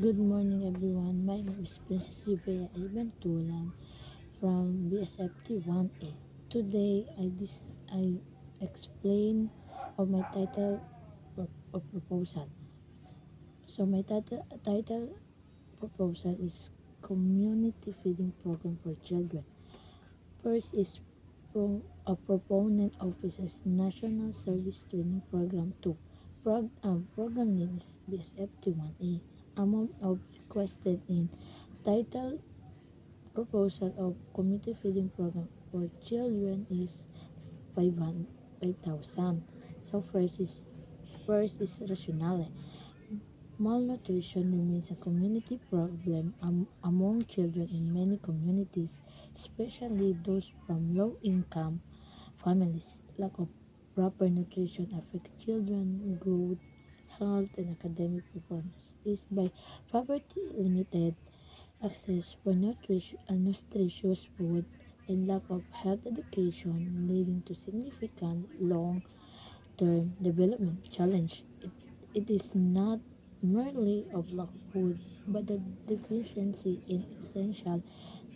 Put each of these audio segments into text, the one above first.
Good morning, everyone. My name is Princess Rivera Ibantulam from BSFT 1A. Today, I explain of my title of proposal. So, my title proposal is Community Feeding Program for Children. First is a proponent of its National Service Training Program 2. Program name is BSFT 1A. Amount of requested in title proposal of community feeding program for children is 5,000. So first is rationale. Malnutrition remains a community problem among children in many communities, especially those from low-income families. Lack of proper nutrition affects children growth, health, and academic performance. Is by poverty, limited access for nutritious food, and lack of health education, leading to significant long-term development challenge. It is not merely of lack of food, but the deficiency in essential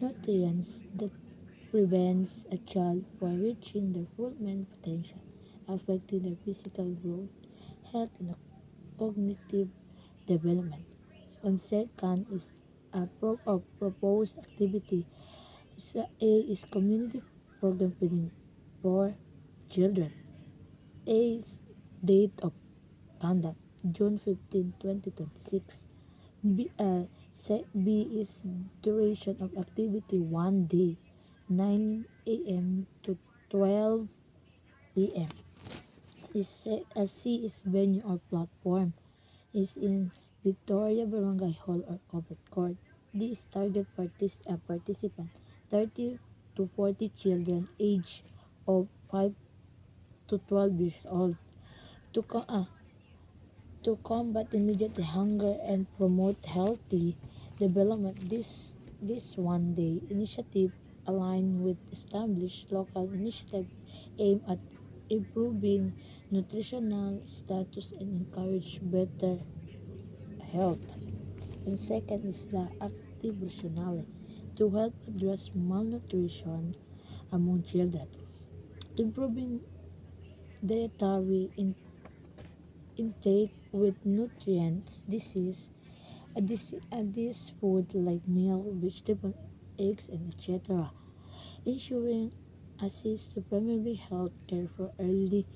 nutrients that prevents a child from reaching their full potential, affecting their physical growth, health, and cognitive development. On second is a proposed activity. A is community program feeding for children. A is date of conduct June 15, 2026. B is duration of activity 1 day 9 a.m. to 12 p.m. C is venue or platform is in Victoria Barangay Hall or covered court. This target participant 30 to 40 children age of 5 to 12 years old to to combat immediate hunger and promote healthy development. This 1 day initiative align with established local initiative aimed at improving nutritional status and encourage better health. And second is the active rationale to help address malnutrition among children, improving dietary intake with nutrients. This food like milk, vegetable, eggs, and etc. Ensuring access to primary health care for early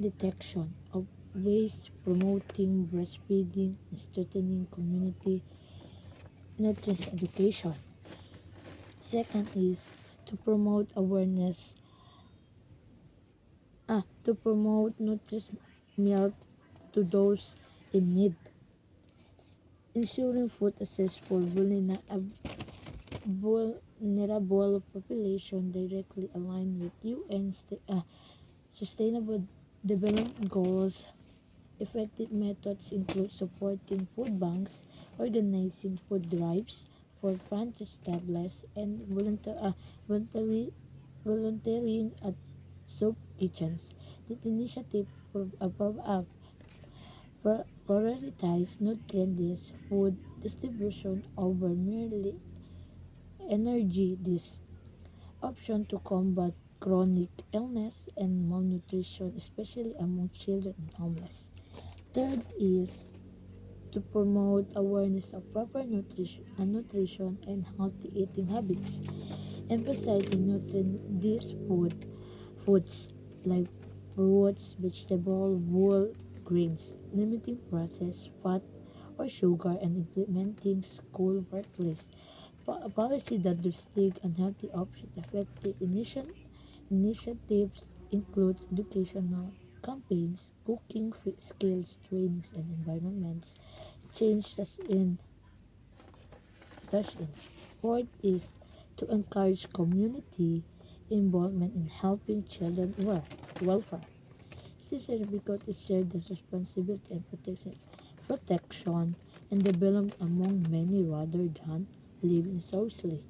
detection of waste, promoting breastfeeding, and strengthening community nutrition education. Second is to promote awareness, to promote nutritious milk to those in need, ensuring food access for vulnerable population directly aligned with UN Sustainable Development Goals. Effective methods include supporting food banks, organizing food drives for underprivileged, and volunteering at soup kitchens. This initiative prioritize nutrient-dense food distribution over merely energy this option to combat chronic illness and malnutrition, especially among children and homeless. Third is to promote awareness of proper nutrition and healthy eating habits, emphasizing nutrient these foods like fruits, vegetables, whole grains, limiting processed fat or sugar, and implementing school workplace policy that restrict unhealthy options. Effective initiatives include educational campaigns, cooking skills trainings, and environments change sessions. Fourth is to encourage community involvement in helping children welfare. Necessary because it shared the responsibility and protection and development among many rather than living socially.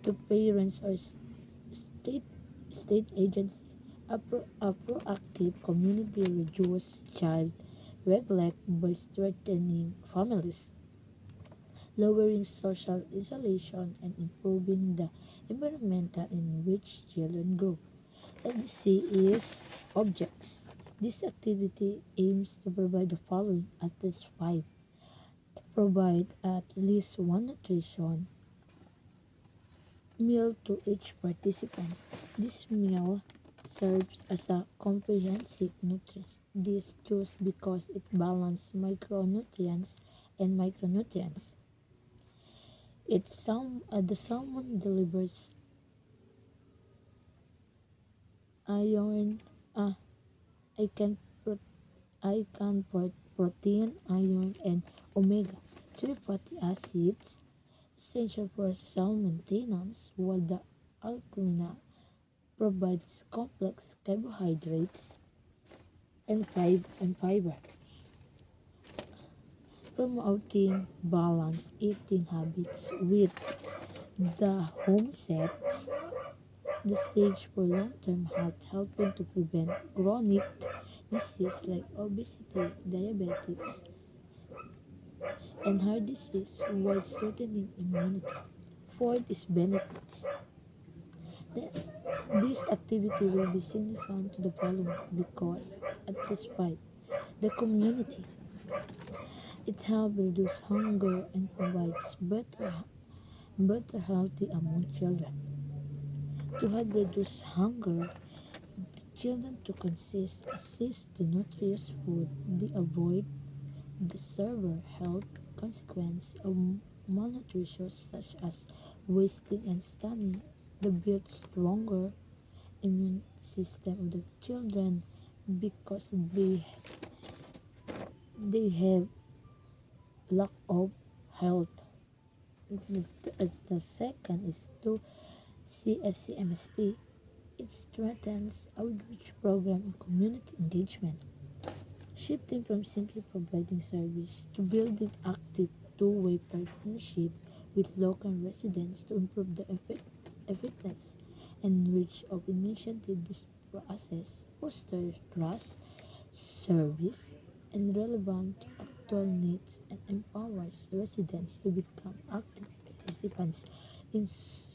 To parents or state state agency, a proactive community reduce child neglect by strengthening families, lowering social isolation, and improving the environment in which children grow. LDC is objects. This activity aims to provide the following at least five. Provide at least one nutrition meal to each participant. This meal serves as a comprehensive nutrition. This choose because it balances micronutrients and micronutrients. The salmon delivers iron, uh, I can pro- I can protein, iron, and omega-3 fatty acids essential for cell maintenance, while the albumin provides complex carbohydrates and fiber, promoting balanced eating habits with the home sets the stage for long-term health, helping to prevent chronic disease like obesity, diabetes, and heart disease while strengthening immunity. Fourth is benefits. The- This activity will be significant to the following because at least five. The community. It helps reduce hunger and provides better healthy among children. To help reduce hunger, children to consist access to nutritious food. They avoid the severe health consequence of malnutrition such as wasting and stunning. The build stronger immune system of the children because they have lack of health. The second is to CSCMST. It strengthens outreach program and community engagement, shifting from simply providing service to building active two-way partnership with local residents to improve the effectiveness and reach of initiative. This process fosters trust, service, and relevant to actual needs and empowers residents to become active participants in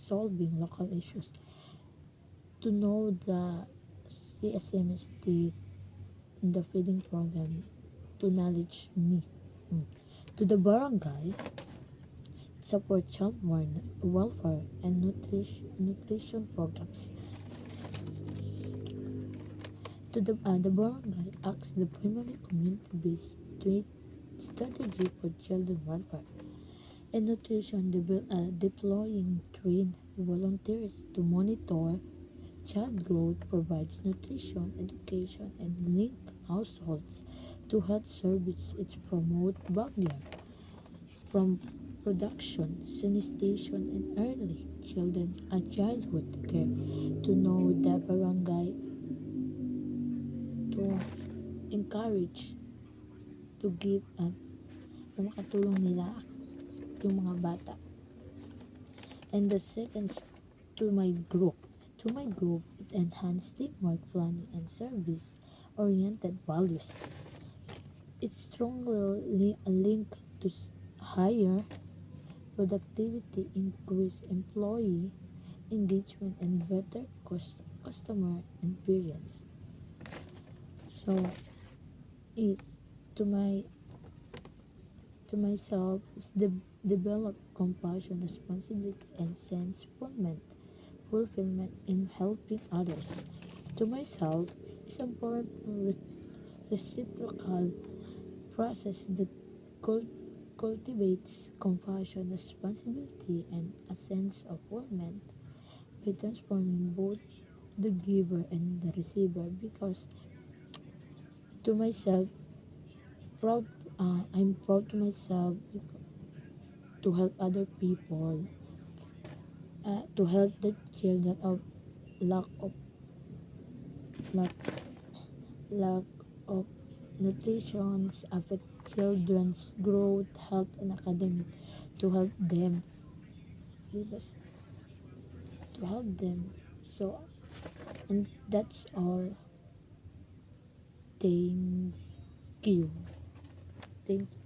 solving local issues. To know the CSMST in the feeding program, to knowledge me. Mm. To the barangay, support child welfare and nutrition programs. The barangay acts the primary community-based strategy for children welfare and nutrition, deploying trained volunteers to monitor child growth, provides nutrition, education, and link households to health services. It promotes Baguio from production, sanitation, and early childhood care. To know the barangay, to encourage, to give, na makatulong nila yung mga bata. And the second is to my group. To my group, it enhances teamwork, planning, and service-oriented values. It's strongly linked to higher productivity, increased employee engagement, and better customer experience. So, it's to my to myself is develop compassion, responsibility, and sense fulfillment in helping others. To myself is a powerful reciprocal process that cultivates compassion, responsibility, and a sense of fulfillment by transforming both the giver and the receiver. Because to myself, proud, I'm proud to myself to help other people, to help the children of lack of lack, lack of nutrition affect children's growth, health, and academic. To help them, because to help them. So, and that's all. Thank you. Thank you.